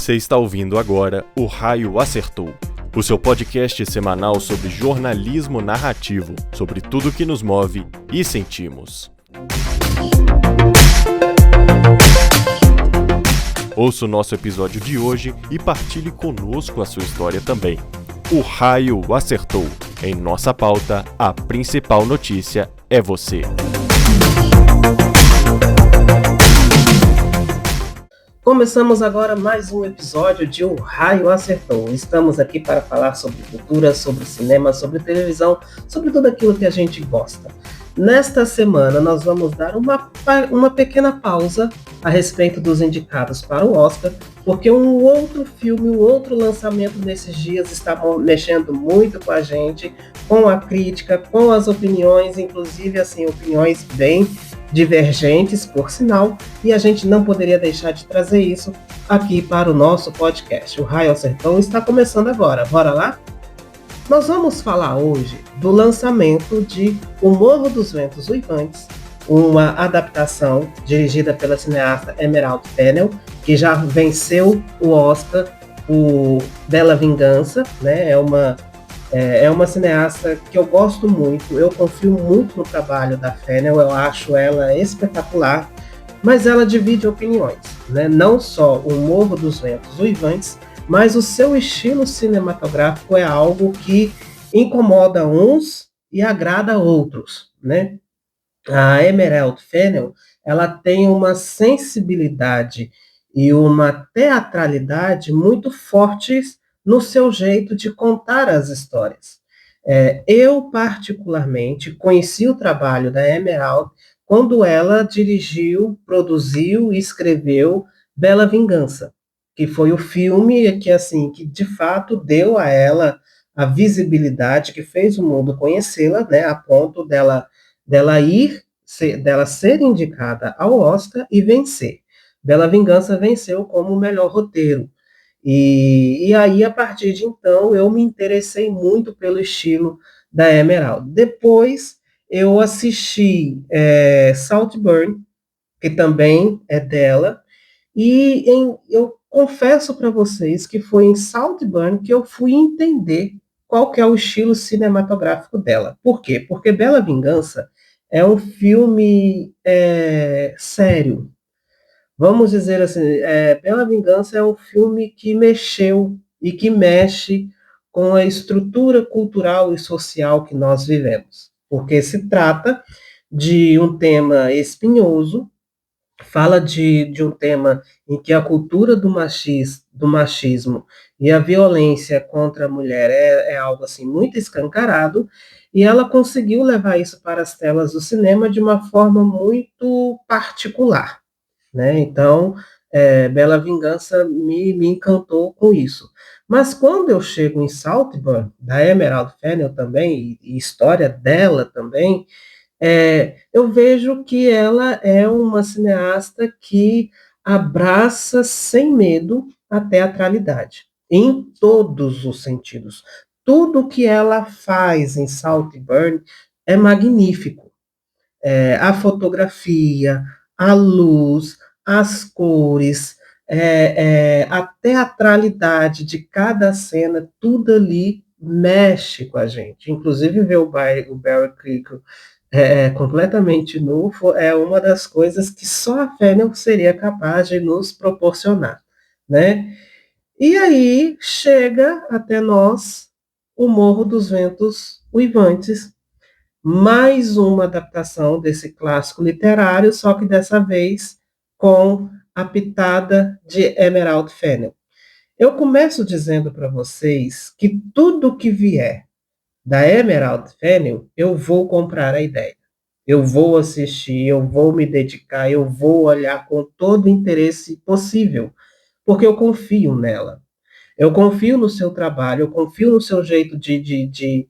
Você está ouvindo agora O Raio Acertou, o seu podcast semanal sobre jornalismo narrativo, sobre tudo que nos move e sentimos. Ouça o nosso episódio de hoje e partilhe conosco a sua história também. O Raio Acertou. Em nossa pauta, a principal notícia é você. Começamos agora mais um episódio de O Raio Acertou. Estamos aqui para falar sobre cultura, sobre cinema, sobre televisão, sobre tudo aquilo que a gente gosta. Nesta semana nós vamos dar uma pequena pausa a respeito dos indicados para o Oscar, porque um outro filme, um outro lançamento nesses dias está mexendo muito com a gente, com a crítica, com as opiniões, inclusive assim, opiniões bem divergentes, por sinal, e a gente não poderia deixar de trazer isso aqui para o nosso podcast. O Raio Acertou está começando agora, bora lá? Nós vamos falar hoje do lançamento de O Morro dos Ventos Uivantes, uma adaptação dirigida pela cineasta Emerald Fennell, que já venceu o Oscar por Bela Vingança, né? É uma cineasta que eu gosto muito, eu confio muito no trabalho da Fennell, eu acho ela espetacular, mas ela divide opiniões, né? Não só O Morro dos Ventos Uivantes, mas o seu estilo cinematográfico é algo que incomoda uns e agrada outros, né? A Emerald Fennell, ela tem uma sensibilidade e uma teatralidade muito fortes no seu jeito de contar as histórias. Eu, particularmente, conheci o trabalho da Emerald quando ela dirigiu, produziu e escreveu Bela Vingança, que foi o filme que de fato deu a ela a visibilidade, que fez o mundo conhecê-la, né, a ponto dela ser indicada ao Oscar e vencer. Bela Vingança venceu como o melhor roteiro. E aí, a partir de então, eu me interessei muito pelo estilo da Emerald. Depois, eu assisti Saltburn, que também é dela, e eu confesso para vocês que foi em Saltburn que eu fui entender qual que é o estilo cinematográfico dela. Por quê? Porque Bela Vingança é um filme sério. Vamos dizer assim, Bela Vingança é um filme que mexeu e que mexe com a estrutura cultural e social que nós vivemos. Porque se trata de um tema espinhoso, fala de um tema em que a cultura do machismo e a violência contra a mulher é algo assim muito escancarado, e ela conseguiu levar isso para as telas do cinema de uma forma muito particular, né? Então, Bela Vingança me encantou com isso. Mas quando eu chego em Saltburn, da Emerald Fennell também, e história dela também, eu vejo que ela é uma cineasta que abraça sem medo a teatralidade, em todos os sentidos. Tudo que ela faz em Saltburn é magnífico. A fotografia, a luz, as cores, a teatralidade de cada cena, tudo ali mexe com a gente. Inclusive ver o Barry Keoghan completamente nu é uma das coisas que só a Fennell seria capaz de nos proporcionar, né? E aí chega até nós O Morro dos Ventos Uivantes, mais uma adaptação desse clássico literário, só que dessa vez com a pitada de Emerald Fennell. Eu começo dizendo para vocês que tudo que vier da Emerald Fennell, eu vou comprar a ideia. Eu vou assistir, eu vou me dedicar, eu vou olhar com todo o interesse possível, porque eu confio nela. Eu confio no seu trabalho, eu confio no seu jeito de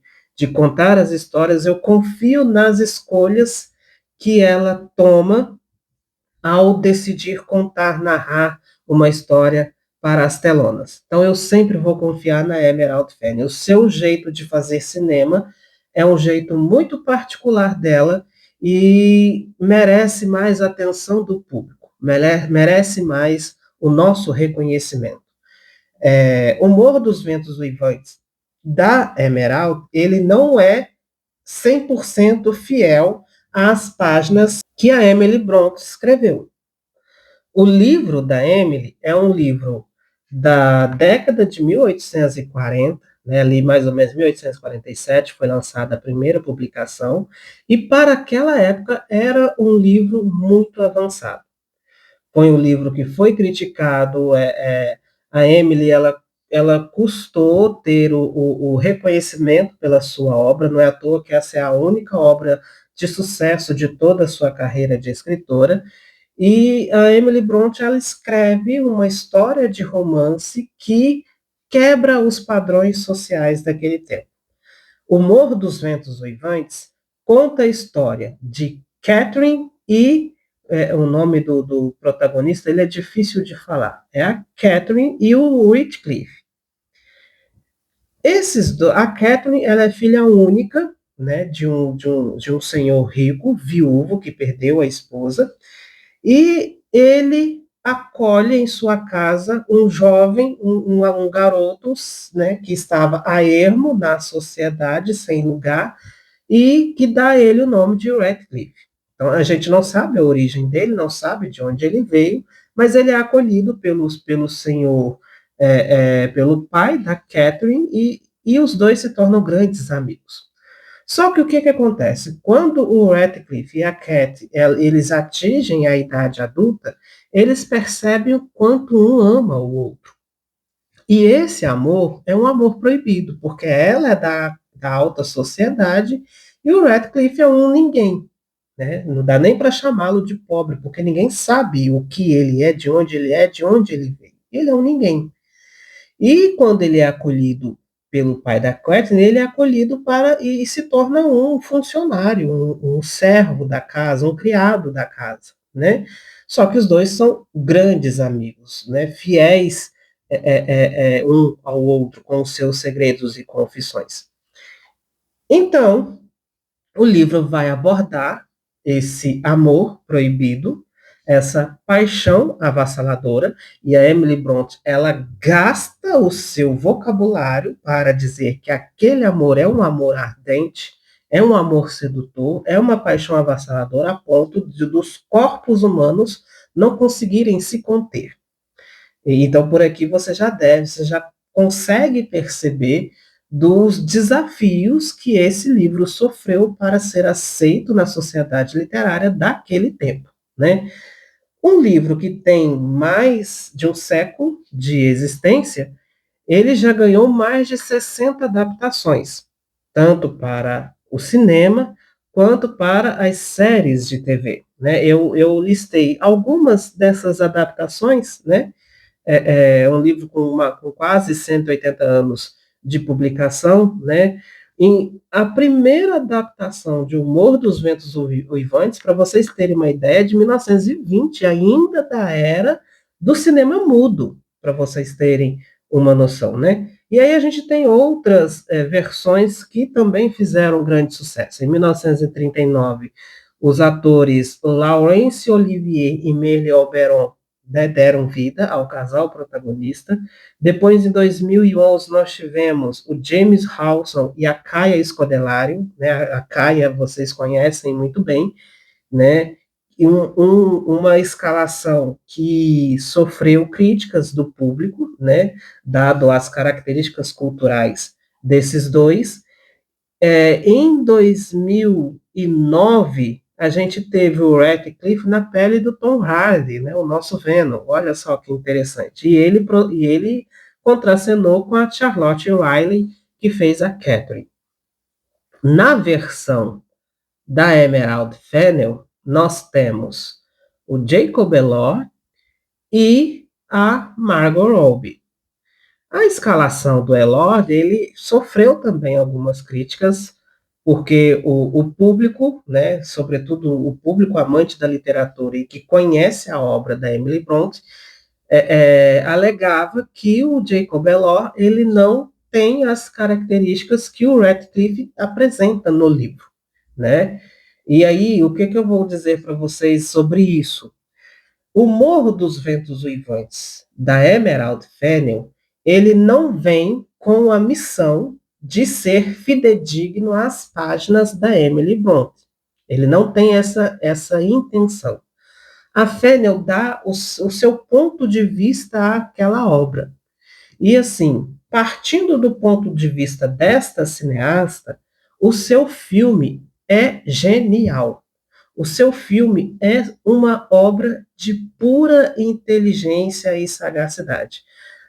contar as histórias, eu confio nas escolhas que ela toma ao decidir contar, narrar uma história para as telonas. Então eu sempre vou confiar na Emerald Fennell. O seu jeito de fazer cinema é um jeito muito particular dela e merece mais atenção do público, merece mais o nosso reconhecimento. O Morro dos Ventos Uivantes da Emerald, ele não é 100% fiel às páginas que a Emily Brontë escreveu. O livro da Emily é um livro da década de 1840, né, ali mais ou menos 1847 foi lançada a primeira publicação, e para aquela época era um livro muito avançado. Foi um livro que foi criticado, a Emily, ela custou ter o reconhecimento pela sua obra, não é à toa que essa é a única obra de sucesso de toda a sua carreira de escritora, e a Emily Brontë, ela escreve uma história de romance que quebra os padrões sociais daquele tempo. O Morro dos Ventos Uivantes conta a história de Catherine e o nome do protagonista, ele é difícil de falar. É a Catherine e o Whitcliffe. A Catherine, ela é filha única, né, de um senhor rico, viúvo, que perdeu a esposa, e ele acolhe em sua casa um jovem, um garoto, né, que estava a ermo na sociedade, sem lugar, e que dá a ele o nome de Ratcliffe. Então, a gente não sabe a origem dele, não sabe de onde ele veio, mas ele é acolhido pelo senhor, pelo pai da Catherine, e os dois se tornam grandes amigos. Só que o que acontece? Quando o Ratcliffe e a Cat, eles atingem a idade adulta, eles percebem o quanto um ama o outro. E esse amor é um amor proibido, porque ela é da alta sociedade e o Ratcliffe é um ninguém. Né? Não dá nem para chamá-lo de pobre, porque ninguém sabe o que ele é, de onde ele veio. Ele é um ninguém. E quando ele é acolhido pelo pai da Catherine, ele é acolhido e se torna um funcionário, um servo da casa, um criado da casa, né? Só que os dois são grandes amigos, né? Fiéis um ao outro, com os seus segredos e confissões. Então, o livro vai abordar esse amor proibido, essa paixão avassaladora, e a Emily Brontë, ela gasta o seu vocabulário para dizer que aquele amor é um amor ardente, é um amor sedutor, é uma paixão avassaladora a ponto dos corpos humanos não conseguirem se conter. Então, por aqui você já consegue perceber dos desafios que esse livro sofreu para ser aceito na sociedade literária daquele tempo, né? Um livro que tem mais de um século de existência, ele já ganhou mais de 60 adaptações, tanto para o cinema quanto para as séries de TV, né? Eu listei algumas dessas adaptações, né? É um livro com quase 180 anos de publicação, né? A primeira adaptação de O Morro dos Ventos Uivantes, para vocês terem uma ideia, é de 1920, ainda da era do cinema mudo, para vocês terem uma noção, né? E aí a gente tem outras versões que também fizeram grande sucesso. Em 1939, os atores Laurence Olivier e Merle Oberon, né, deram vida ao casal protagonista. Depois, em 2011, nós tivemos o James Hawson e a Kaya Scodelario, né, a Kaya vocês conhecem muito bem, né, e uma escalação que sofreu críticas do público, né, dado as características culturais desses dois. Em 2009, a gente teve o Ratcliffe na pele do Tom Hardy, né, o nosso Venom. Olha só que interessante. E ele contracenou com a Charlotte Riley, que fez a Catherine. Na versão da Emerald Fennell, nós temos o Jacob Elord e a Margot Robbie. A escalação do Elord, ele sofreu também algumas críticas, porque o público, né, sobretudo o público amante da literatura e que conhece a obra da Emily Brontë, alegava que o Jacob Elord, ele não tem as características que o Ratcliffe apresenta no livro, né? E aí, o que eu vou dizer para vocês sobre isso? O Morro dos Ventos Uivantes, da Emerald Fennell, ele não vem com a missão de ser fidedigno às páginas da Emily Brontë. Ele não tem essa intenção. A Fennel dá o seu ponto de vista àquela obra. E assim, partindo do ponto de vista desta cineasta, o seu filme é genial. O seu filme é uma obra de pura inteligência e sagacidade.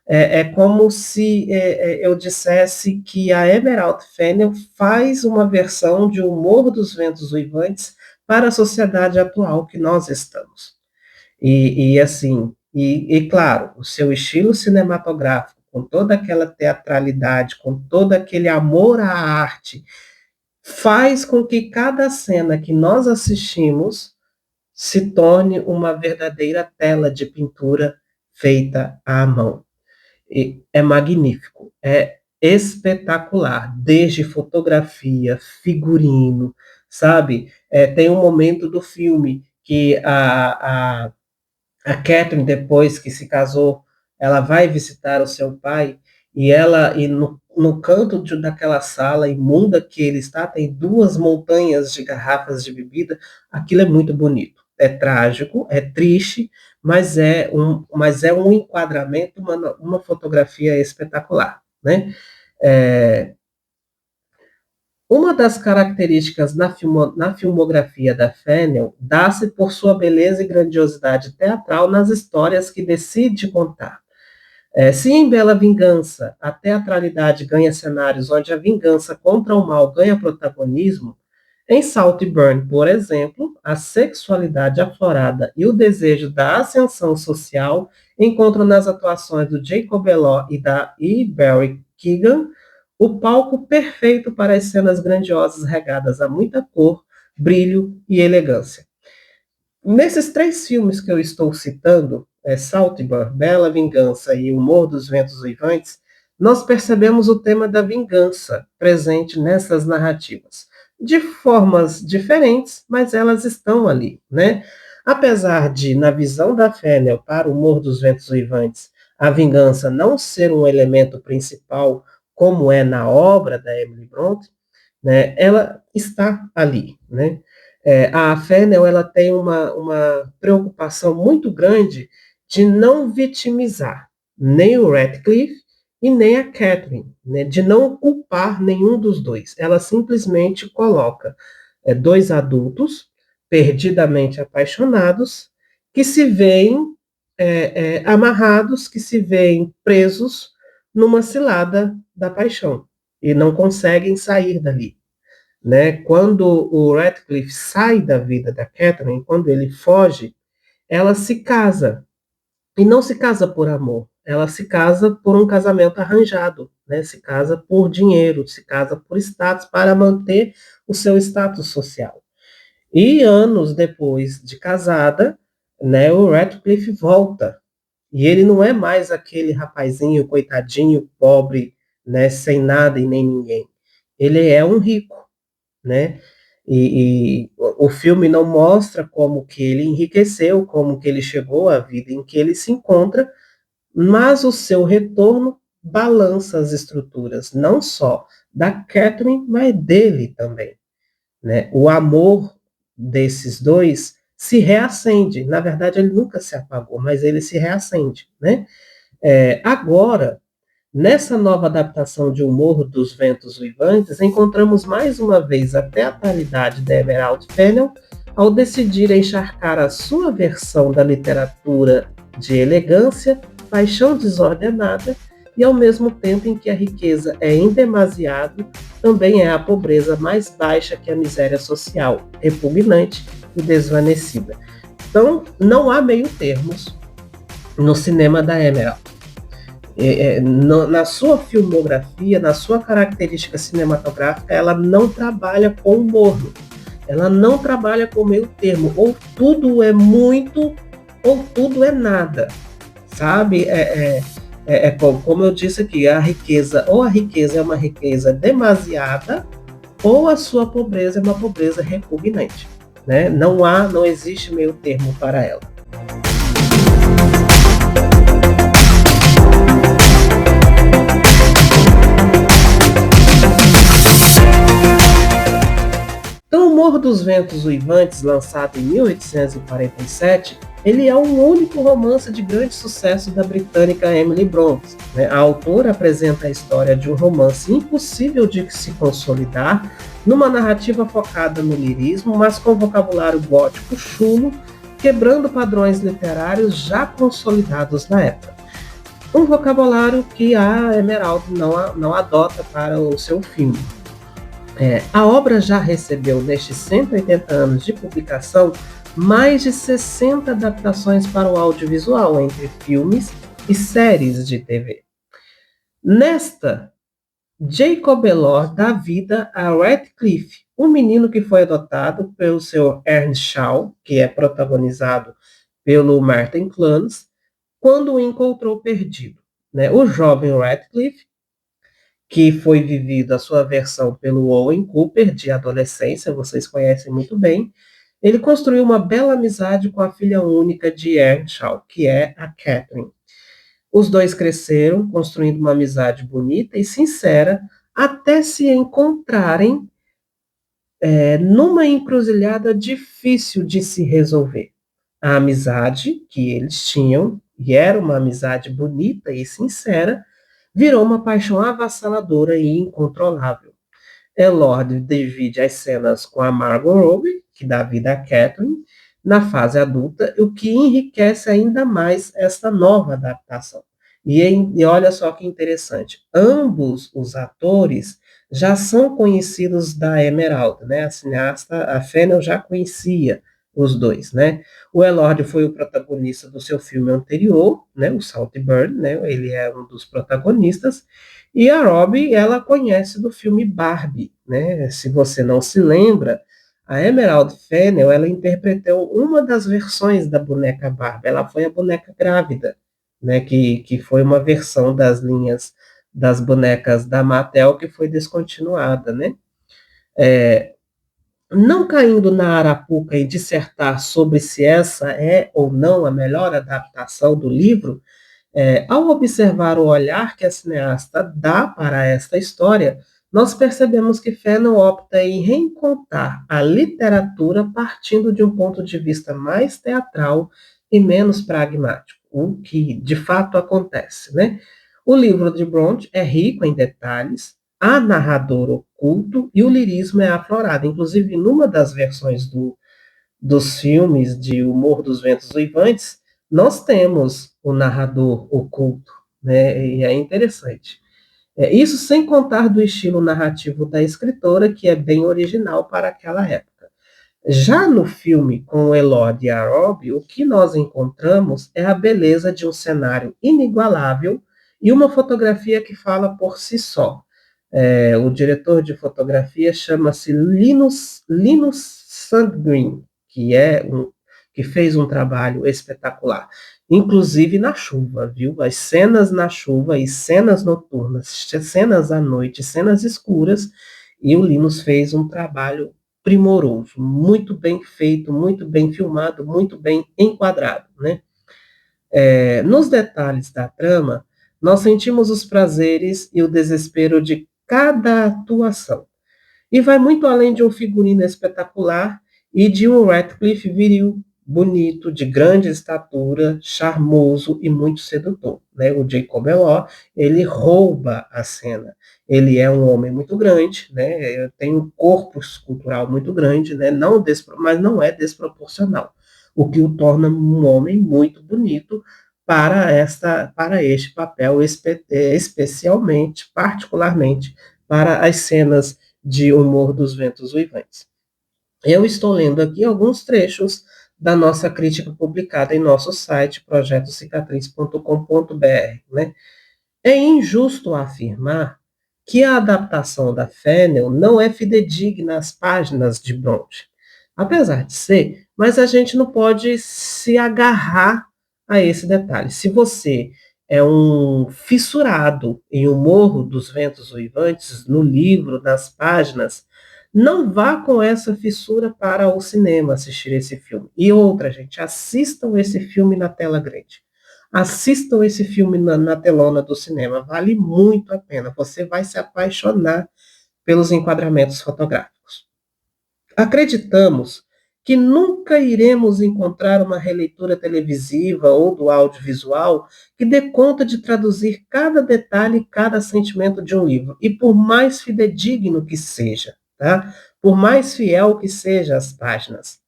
É como se eu dissesse que a Emerald Fennell faz uma versão de O Morro dos Ventos Uivantes para a sociedade atual que nós estamos. E claro, o seu estilo cinematográfico, com toda aquela teatralidade, com todo aquele amor à arte, faz com que cada cena que nós assistimos se torne uma verdadeira tela de pintura feita à mão. E é magnífico, é espetacular, desde fotografia, figurino, sabe? Tem um momento do filme que a Catherine, depois que se casou, ela vai visitar o seu pai e no canto daquela sala imunda que ele está, tem 2 montanhas de garrafas de bebida. Aquilo é muito bonito. É trágico, é triste, mas é um enquadramento, uma fotografia espetacular, né? Uma das características na filmografia da Fennell dá-se por sua beleza e grandiosidade teatral nas histórias que decide contar. Se em Bela Vingança a teatralidade ganha cenários onde a vingança contra o mal ganha protagonismo, em Saltburn, por exemplo, a sexualidade aflorada e o desejo da ascensão social encontram nas atuações do Jacob Elordi e da E. Barry Keoghan o palco perfeito para as cenas grandiosas regadas a muita cor, brilho e elegância. Nesses 3 filmes que eu estou citando, Saltburn, Bela Vingança e O Morro dos Ventos Uivantes, nós percebemos o tema da vingança presente nessas narrativas. De formas diferentes, mas elas estão ali, né? Apesar de, na visão da Fennell para O Morro dos Ventos Uivantes, a vingança não ser um elemento principal, como é na obra da Emily Brontë, né, ela está ali, né? A Fennell, ela tem uma preocupação muito grande de não vitimizar nem o Radcliffe e nem a Catherine, né, de não culpar nenhum dos dois. Ela simplesmente coloca 2 adultos perdidamente apaixonados que se veem amarrados, que se veem presos numa cilada da paixão e não conseguem sair dali, né? Quando o Radcliffe sai da vida da Catherine, quando ele foge, ela se casa, e não se casa por amor, ela se casa por um casamento arranjado, né? Se casa por dinheiro, se casa por status, para manter o seu status social. E anos depois de casada, né, o Radcliffe volta, e ele não é mais aquele rapazinho, coitadinho, pobre, né, sem nada e nem ninguém. Ele é um rico, né? E o filme não mostra como que ele enriqueceu, como que ele chegou à vida em que ele se encontra, mas o seu retorno balança as estruturas, não só da Catherine, mas dele também, né? O amor desses dois se reacende. Na verdade, ele nunca se apagou, mas ele se reacende, né? Agora, nessa nova adaptação de O Morro dos Ventos Uivantes, encontramos mais uma vez a teatralidade da Emerald Fennell ao decidir encharcar a sua versão da literatura de elegância, paixão desordenada e, ao mesmo tempo em que a riqueza é em demasiado, também é a pobreza mais baixa que a miséria social, repugnante e desvanecida. Então, não há meio termos no cinema da Emerald. Na sua filmografia, na sua característica cinematográfica, ela não trabalha com morno, ela não trabalha com meio termo, ou tudo é muito, ou tudo é nada, sabe? Como eu disse aqui, a riqueza é uma riqueza demasiada, ou a sua pobreza é uma pobreza repugnante, né? Não existe meio termo para ela. Morro dos Ventos Uivantes, lançado em 1847, ele é o único romance de grande sucesso da britânica Emily Brontë, né? A autora apresenta a história de um romance impossível de se consolidar, numa narrativa focada no lirismo, mas com vocabulário gótico chulo, quebrando padrões literários já consolidados na época. Um vocabulário que a Emerald não adota para o seu filme. A obra já recebeu, nestes 180 anos de publicação, mais de 60 adaptações para o audiovisual, entre filmes e séries de TV. Nesta, Jacob Elord dá vida a Ratcliffe, um menino que foi adotado pelo seu Earnshaw, que é protagonizado pelo Martin Clunes, quando o encontrou perdido. Né? O jovem Ratcliffe, que foi vivido a sua versão pelo Owen Cooper, de adolescência, vocês conhecem muito bem, ele construiu uma bela amizade com a filha única de Earnshaw, que é a Catherine. Os dois cresceram, construindo uma amizade bonita e sincera, até se encontrarem numa encruzilhada difícil de se resolver. A amizade que eles tinham, e era uma amizade bonita e sincera, virou uma paixão avassaladora e incontrolável. Elord divide as cenas com a Margot Robbie, que dá vida a Catherine, na fase adulta, o que enriquece ainda mais essa nova adaptação. E olha só que interessante, ambos os atores já são conhecidos da Emerald, né? A cineasta, a Fennell, já conhecia os dois, né? O Elord foi o protagonista do seu filme anterior, né? O Saltburn, né? Ele é um dos protagonistas. E a Robbie, ela conhece do filme Barbie, né? Se você não se lembra, a Emerald Fennell, ela interpretou uma das versões da boneca Barbie. Ela foi a boneca grávida, né? Que foi uma versão das linhas das bonecas da Mattel que foi descontinuada, né? Não caindo na arapuca e dissertar sobre se essa é ou não a melhor adaptação do livro, ao observar o olhar que a cineasta dá para esta história, nós percebemos que Fennell opta em reencontrar a literatura partindo de um ponto de vista mais teatral e menos pragmático, o que de fato acontece, né? O livro de Brontë é rico em detalhes, há narrador oculto e o lirismo é aflorado. Inclusive, numa das versões dos filmes de O Morro dos Ventos Uivantes, nós temos o narrador oculto, né? E é interessante. Isso sem contar do estilo narrativo da escritora, que é bem original para aquela época. Já no filme com o Elord e a Robbie, o que nós encontramos é a beleza de um cenário inigualável e uma fotografia que fala por si só. O diretor de fotografia chama-se Linus Sandgren, que fez um trabalho espetacular, inclusive na chuva, viu? As cenas na chuva e cenas noturnas, cenas à noite, cenas escuras, e o Linus fez um trabalho primoroso, muito bem feito, muito bem filmado, muito bem enquadrado, né? Nos detalhes da trama, nós sentimos os prazeres e o desespero de cada atuação. E vai muito além de um figurino espetacular e de um Ratcliffe viril, bonito, de grande estatura, charmoso e muito sedutor. Né? O Jacob Elord, ele rouba a cena. Ele é um homem muito grande, né? Tem um corpo escultural muito grande, né? Mas não é desproporcional, o que o torna um homem muito bonito para este papel, especialmente, particularmente, para as cenas de O Morro dos Ventos Uivantes. Eu estou lendo aqui alguns trechos da nossa crítica publicada em nosso site, projetocicatriz.com.br. Né? É injusto afirmar que a adaptação da Fennell não é fidedigna às páginas de Brontë. Apesar de ser, mas a gente não pode se agarrar a esse detalhe. Se você é um fissurado em O Morro dos Ventos Uivantes, no livro, nas páginas, não vá com essa fissura para o cinema assistir esse filme. E outra, gente, assistam esse filme na tela grande. Assistam esse filme na telona do cinema. Vale muito a pena. Você vai se apaixonar pelos enquadramentos fotográficos. Acreditamos que nunca iremos encontrar uma releitura televisiva ou do audiovisual que dê conta de traduzir cada detalhe e cada sentimento de um livro. E por mais fidedigno que seja, tá? Por mais fiel que sejam as páginas.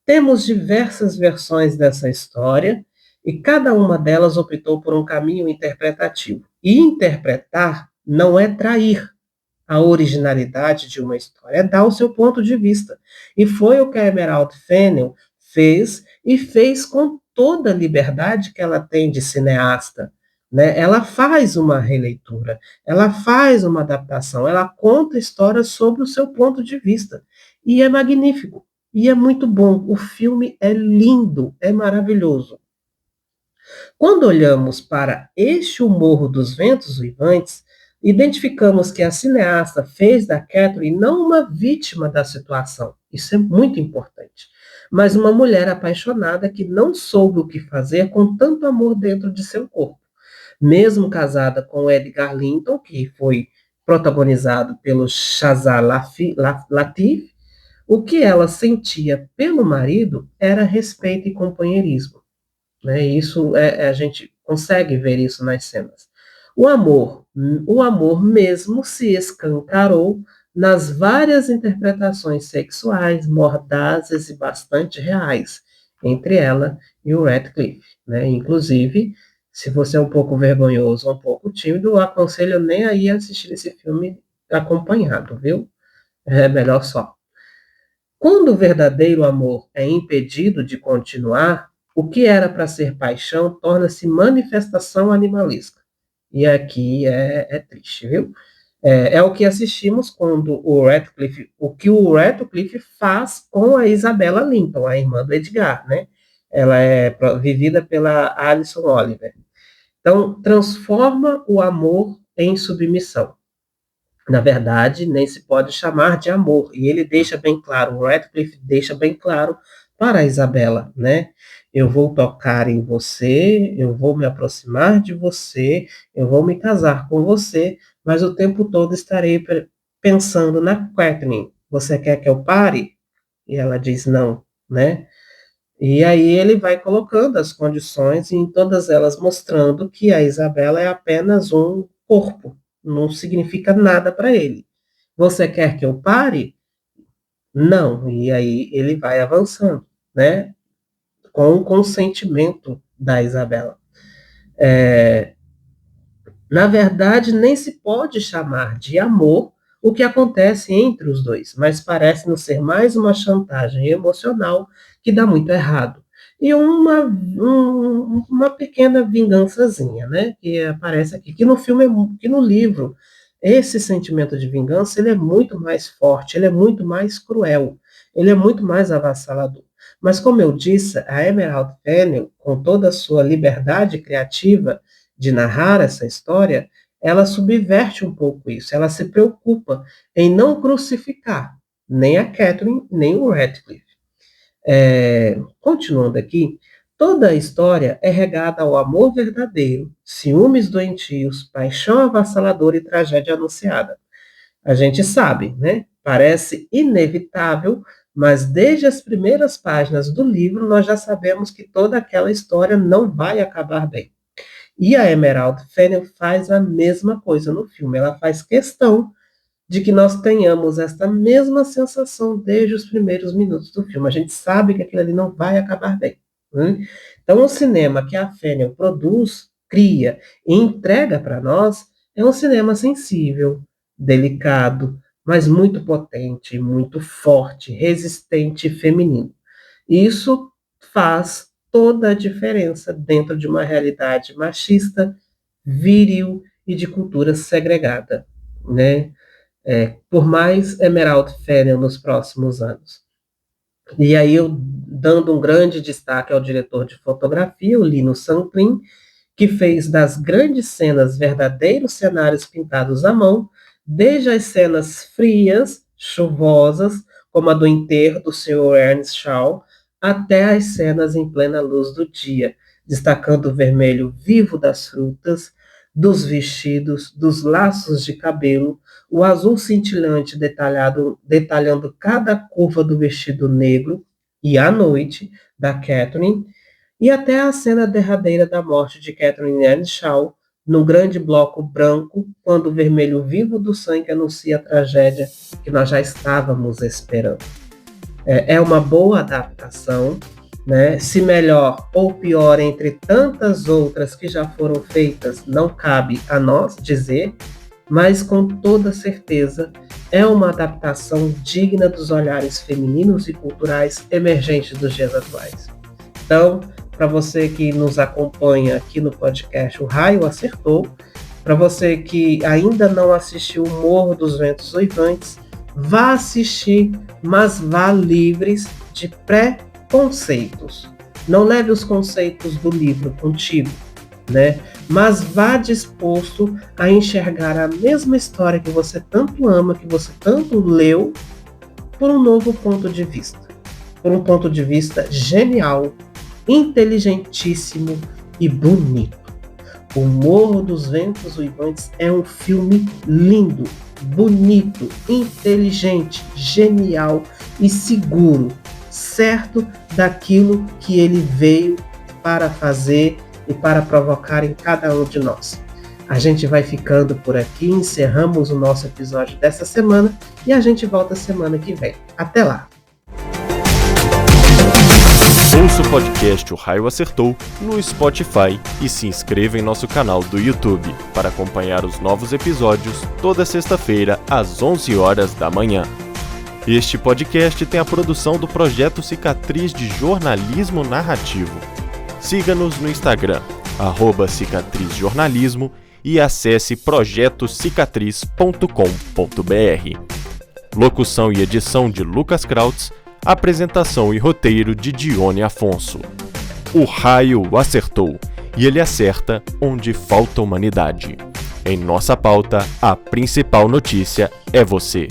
Temos diversas versões dessa história e cada uma delas optou por um caminho interpretativo. E interpretar não é trair a originalidade de uma história, é dar o seu ponto de vista. E foi o que a Emerald Fennell fez, e fez com toda a liberdade que ela tem de cineasta. Né? Ela faz uma releitura, ela faz uma adaptação, ela conta histórias sobre o seu ponto de vista. E é magnífico, e é muito bom. O filme é lindo, é maravilhoso. Quando olhamos para este O Morro dos Ventos Uivantes, identificamos que a cineasta fez da Catherine não uma vítima da situação, isso é muito importante, mas uma mulher apaixonada que não soube o que fazer com tanto amor dentro de seu corpo. Mesmo casada com Edgar Linton, que foi protagonizado pelo Shazar Latif, o que ela sentia pelo marido era respeito e companheirismo. Né? Isso a gente consegue ver isso nas cenas. O amor mesmo se escancarou nas várias interpretações sexuais, mordazes e bastante reais entre ela e o Radcliffe. Né? Inclusive, se você é um pouco vergonhoso, um pouco tímido, eu aconselho nem aí a assistir esse filme acompanhado, viu? É melhor só. Quando o verdadeiro amor é impedido de continuar, o que era para ser paixão torna-se manifestação animalesca. E aqui é triste, viu? É o que assistimos quando o que o Radcliffe faz com a Isabella Linton, a irmã do Edgar, né? Ela é vivida pela Alison Oliver. Então, transforma o amor em submissão. Na verdade, nem se pode chamar de amor. E ele deixa bem claro, o Radcliffe deixa bem claro para a Isabela, né? Eu vou tocar em você, eu vou me aproximar de você, eu vou me casar com você, mas o tempo todo estarei pensando na Catherine. Você quer que eu pare? E ela diz não, né? E aí ele vai colocando as condições, e em todas elas mostrando que a Isabela é apenas um corpo, não significa nada para ele. Você quer que eu pare? Não. E aí ele vai avançando, né? Com o consentimento da Isabela. Na verdade, nem se pode chamar de amor o que acontece entre os dois, mas parece-nos ser mais uma chantagem emocional que dá muito errado. E uma pequena vingançazinha, né, que aparece aqui, que no filme, que no livro, esse sentimento de vingança, ele é muito mais forte, ele é muito mais cruel, ele é muito mais avassalador. Mas, como eu disse, a Emerald Fennell, com toda a sua liberdade criativa, de narrar essa história, ela subverte um pouco isso. Ela se preocupa em não crucificar nem a Catherine, nem o Radcliffe. Continuando aqui, toda a história é regada ao amor verdadeiro, ciúmes doentios, paixão avassaladora e tragédia anunciada. A gente sabe, né? Parece inevitável, mas desde as primeiras páginas do livro nós já sabemos que toda aquela história não vai acabar bem. E a Emerald Fennell faz a mesma coisa no filme. Ela faz questão de que nós tenhamos esta mesma sensação desde os primeiros minutos do filme. A gente sabe que aquilo ali não vai acabar bem. Né? Então, o cinema que a Fennell produz, cria e entrega para nós é um cinema sensível, delicado, mas muito potente, muito forte, resistente e feminino. Isso faz toda a diferença dentro de uma realidade machista, viril e de cultura segregada, né? Por mais Emerald Fennell nos próximos anos. E aí eu dando um grande destaque ao diretor de fotografia, o Lino Santlin, que fez das grandes cenas verdadeiros cenários pintados à mão, desde as cenas frias, chuvosas, como a do enterro do Sr. Ernest Shaw, até as cenas em plena luz do dia, destacando o vermelho vivo das frutas, dos vestidos, dos laços de cabelo, o azul cintilante detalhando cada curva do vestido negro e a noite da Catherine, e até a cena derradeira da morte de Catherine Earnshaw, no grande bloco branco, quando o vermelho vivo do sangue anuncia a tragédia que nós já estávamos esperando. É uma boa adaptação, né? Se melhor ou pior entre tantas outras que já foram feitas, não cabe a nós dizer, mas com toda certeza é uma adaptação digna dos olhares femininos e culturais emergentes dos dias atuais. Então, para você que nos acompanha aqui no podcast O Raio Acertou, para você que ainda não assistiu O Morro dos Ventos Uivantes, vá assistir, mas vá livres de preconceitos. Não leve os conceitos do livro contigo, né? Mas vá disposto a enxergar a mesma história que você tanto ama, que você tanto leu, por um novo ponto de vista. Por um ponto de vista genial, inteligentíssimo e bonito. O Morro dos Ventos Uivantes é um filme lindo, bonito, inteligente, genial e seguro, certo daquilo que ele veio para fazer e para provocar em cada um de nós. A gente vai ficando por aqui, encerramos o nosso episódio dessa semana e a gente volta semana que vem. Até lá! Ouça o podcast O Raio Acertou no Spotify e se inscreva em nosso canal do YouTube para acompanhar os novos episódios toda sexta-feira às 11 horas da manhã. Este podcast tem a produção do Projeto Cicatriz de Jornalismo Narrativo. Siga-nos no Instagram, @cicatrizjornalismo e acesse projetocicatriz.com.br. Locução e edição de Lucas Krautz. Apresentação e roteiro de Dione Afonso. O raio acertou, e ele acerta onde falta humanidade. Em nossa pauta, a principal notícia é você.